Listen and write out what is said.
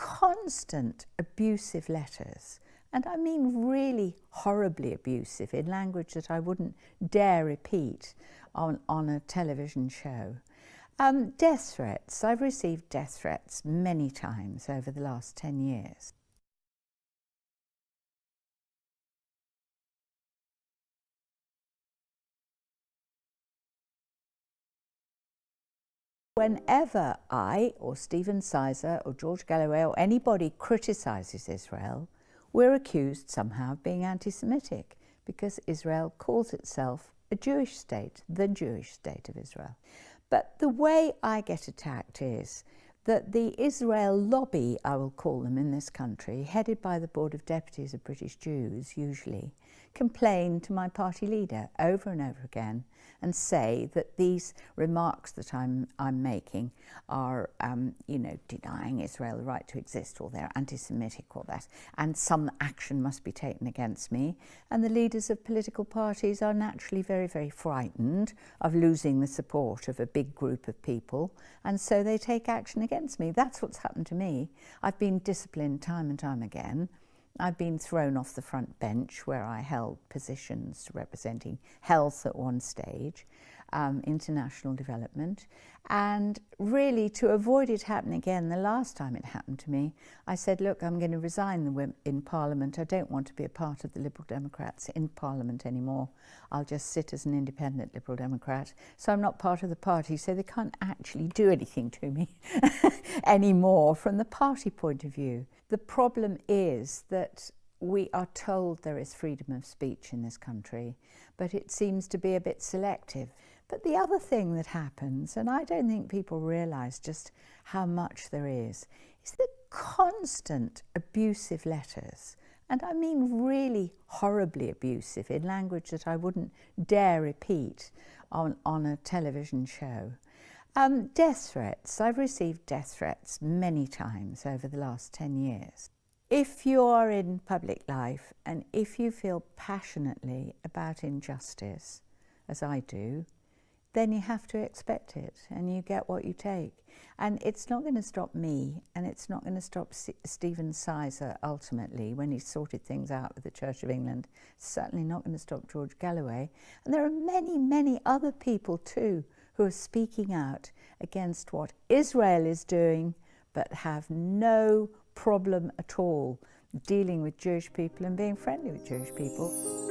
constant abusive letters, and I mean really horribly abusive, in language that I wouldn't dare repeat on a television show. Death threats. I've received death threats many times over the last 10 years. Whenever I or Stephen Sizer or George Galloway or anybody criticises Israel, we're accused somehow of being anti-Semitic because Israel calls itself a Jewish state, the Jewish state of Israel. But the way I get attacked is that the Israel lobby, I will call them, in this country, headed by the Board of Deputies of British Jews usually, complain to my party leader over and over again and say that these remarks that I'm making are, denying Israel the right to exist, or they're anti-Semitic, or that, and some action must be taken against me. And the leaders of political parties are naturally very, very frightened of losing the support of a big group of people, and so they take action against me. That's what's happened to me. I've been disciplined time and time again. I've been thrown off the front bench where I held positions representing health at one stage, international development, and really to avoid it happening again, the last time it happened to me, I said, look, I'm going to resign in Parliament. I don't want to be a part of the Liberal Democrats in Parliament anymore. I'll just sit as an independent Liberal Democrat. So I'm not part of the party, so they can't actually do anything to me anymore from the party point of view. The problem is that we are told there is freedom of speech in this country, but it seems to be a bit selective. But the other thing that happens, and I don't think people realise just how much there is the constant abusive letters, and I mean really horribly abusive, in language that I wouldn't dare repeat on a television show. Death threats. I've received death threats many times over the last 10 years. If you are in public life and if you feel passionately about injustice, as I do, then you have to expect it and you get what you take. And it's not going to stop me, and it's not going to stop Stephen Sizer ultimately when he's sorted things out with the Church of England. It's certainly not going to stop George Galloway. And there are many, many other people too who are speaking out against what Israel is doing, but have no problem at all dealing with Jewish people and being friendly with Jewish people.